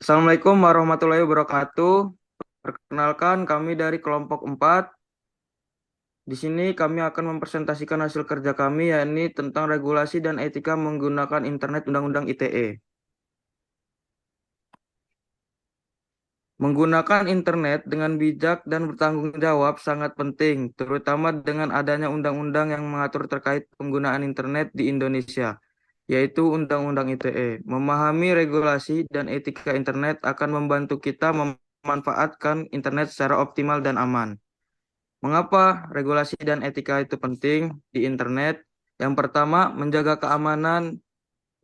Assalamualaikum warahmatullahi wabarakatuh. Perkenalkan kami dari kelompok 4. Di sini kami akan mempresentasikan hasil kerja kami yakni tentang regulasi dan etika menggunakan internet Undang-Undang ITE. Menggunakan internet dengan bijak dan bertanggung jawab sangat penting, terutama dengan adanya undang-undang yang mengatur terkait penggunaan internet di Indonesia, yaitu Undang-Undang ITE. Memahami regulasi dan etika internet akan membantu kita memanfaatkan internet secara optimal dan aman. Mengapa regulasi dan etika itu penting di internet? Yang pertama, menjaga keamanan,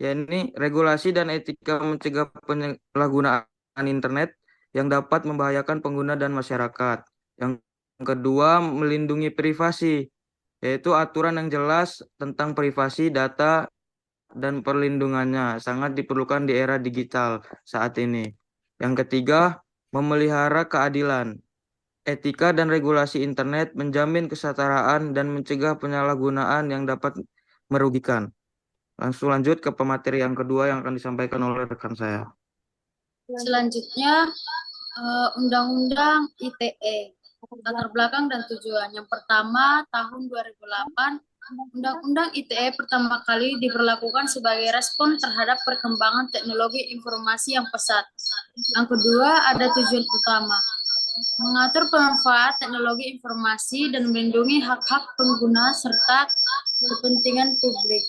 yakni regulasi dan etika mencegah penyalahgunaan internet yang dapat membahayakan pengguna dan masyarakat. Yang kedua, melindungi privasi, yaitu aturan yang jelas tentang privasi data dan perlindungannya sangat diperlukan di era digital saat ini. Yang ketiga, memelihara keadilan. Etika dan regulasi internet menjamin kesetaraan dan mencegah penyalahgunaan yang dapat merugikan. Langsung lanjut ke pemateri yang kedua yang akan disampaikan oleh rekan saya. Selanjutnya, Undang-Undang ITE, latar belakang dan tujuan. Yang pertama, tahun 2008, Undang-Undang ITE pertama kali diberlakukan sebagai respon terhadap perkembangan teknologi informasi yang pesat. Yang kedua, ada tujuan utama, mengatur pemanfaat teknologi informasi dan melindungi hak-hak pengguna serta kepentingan publik.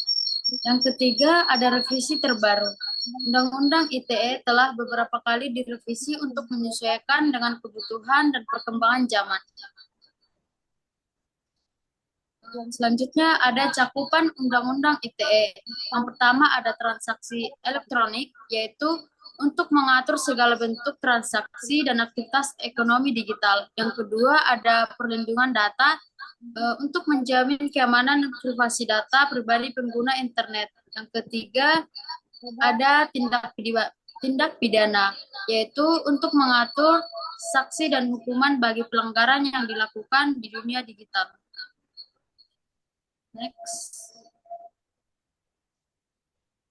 Yang ketiga, ada revisi terbaru. Undang-Undang ITE telah beberapa kali direvisi untuk menyesuaikan dengan kebutuhan dan perkembangan zaman. Selanjutnya ada cakupan Undang-Undang ITE. Yang pertama ada transaksi elektronik, yaitu untuk mengatur segala bentuk transaksi dan aktivitas ekonomi digital. Yang kedua ada perlindungan data, untuk menjamin keamanan dan privasi data pribadi pengguna internet. Yang ketiga ada tindak pidana, yaitu untuk mengatur sanksi dan hukuman bagi pelanggaran yang dilakukan di dunia digital. Next.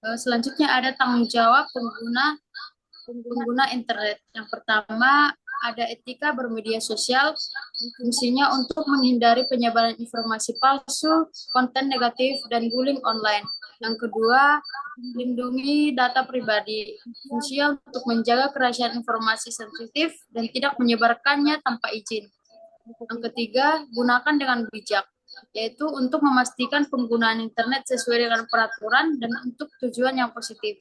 Selanjutnya ada tanggung jawab pengguna internet. Yang pertama ada etika bermedia sosial, fungsinya untuk menghindari penyebaran informasi palsu, konten negatif, dan bullying online. Yang kedua, lindungi data pribadi, fungsinya untuk menjaga kerahasiaan informasi sensitif dan tidak menyebarkannya tanpa izin. Yang ketiga, gunakan dengan bijak, yaitu untuk memastikan penggunaan internet sesuai dengan peraturan dan untuk tujuan yang positif.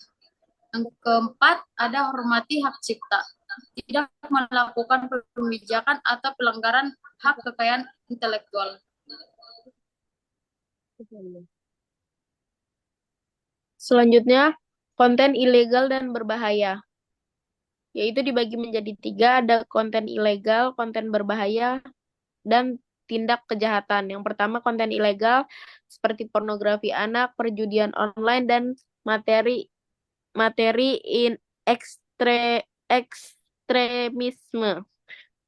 Yang keempat, ada hormati hak cipta, tidak melakukan pemijakan atau pelanggaran hak kekayaan intelektual. Selanjutnya, konten ilegal dan berbahaya, yaitu dibagi menjadi 3, ada konten ilegal, konten berbahaya, dan tindak kejahatan. Yang pertama, konten ilegal seperti pornografi anak, perjudian online, dan materi ekstremisme.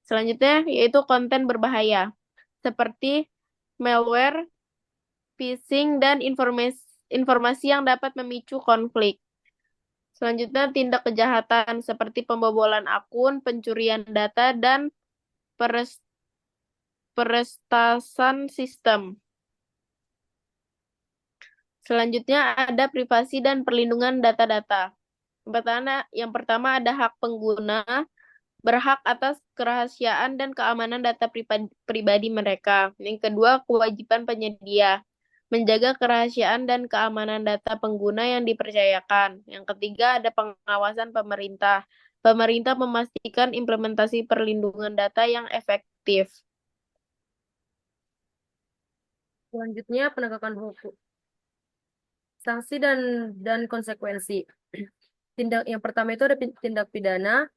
Selanjutnya, yaitu konten berbahaya, seperti malware, phishing, dan informasi yang dapat memicu konflik. Selanjutnya, tindak kejahatan seperti pembobolan akun, pencurian data, dan peretasan sistem. Selanjutnya, ada privasi dan perlindungan data-data. Yang pertama ada hak pengguna, berhak atas kerahasiaan dan keamanan data pribadi mereka. Yang kedua, kewajiban penyedia, menjaga kerahasiaan dan keamanan data pengguna yang dipercayakan. Yang ketiga, ada pengawasan pemerintah. Pemerintah memastikan implementasi perlindungan data yang efektif. Selanjutnya, penegakan hukum. Sanksi dan konsekuensi. Yang pertama itu ada tindak pidana,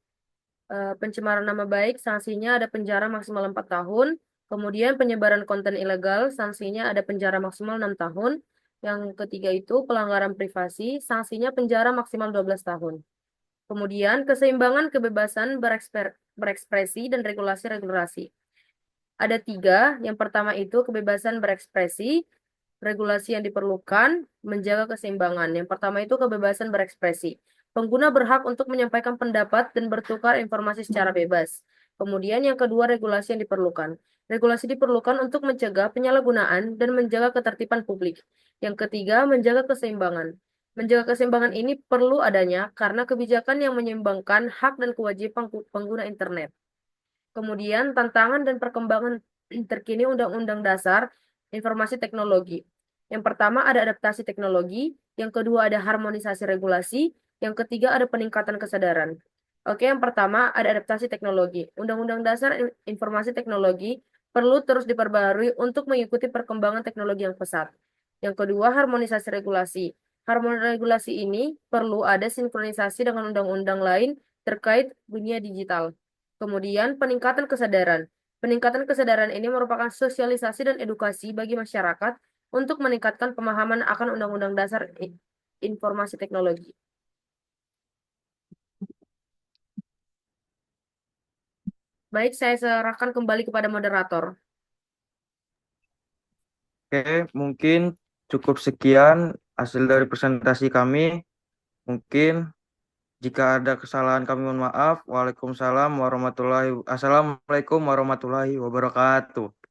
pencemaran nama baik, sanksinya ada penjara maksimal 4 tahun. Kemudian penyebaran konten ilegal, sanksinya ada penjara maksimal 6 tahun. Yang ketiga itu pelanggaran privasi, sanksinya penjara maksimal 12 tahun. Kemudian keseimbangan kebebasan berekspresi dan regulasi-regulasi. Ada 3, yang pertama itu kebebasan berekspresi, regulasi yang diperlukan, menjaga keseimbangan. Yang pertama itu kebebasan berekspresi. Pengguna berhak untuk menyampaikan pendapat dan bertukar informasi secara bebas. Kemudian yang kedua, regulasi yang diperlukan. Regulasi diperlukan untuk mencegah penyalahgunaan dan menjaga ketertiban publik. Yang ketiga, menjaga keseimbangan. Menjaga keseimbangan ini perlu adanya karena kebijakan yang menyeimbangkan hak dan kewajiban pengguna internet. Kemudian, tantangan dan perkembangan terkini Undang-Undang Dasar Informasi Teknologi. Yang pertama ada adaptasi teknologi, yang kedua ada harmonisasi regulasi, yang ketiga ada peningkatan kesadaran. Oke, yang pertama ada adaptasi teknologi. Undang-Undang Dasar Informasi Teknologi perlu terus diperbarui untuk mengikuti perkembangan teknologi yang pesat. Yang kedua, harmonisasi regulasi. Harmonisasi regulasi ini perlu ada sinkronisasi dengan undang-undang lain terkait dunia digital. Kemudian, peningkatan kesadaran. Peningkatan kesadaran ini merupakan sosialisasi dan edukasi bagi masyarakat untuk meningkatkan pemahaman akan Undang-Undang Dasar Informasi Teknologi. Baik, saya serahkan kembali kepada moderator. Oke, mungkin cukup sekian hasil dari presentasi kami. Mungkin jika ada kesalahan kami mohon maaf. Assalamualaikum warahmatullahi wabarakatuh.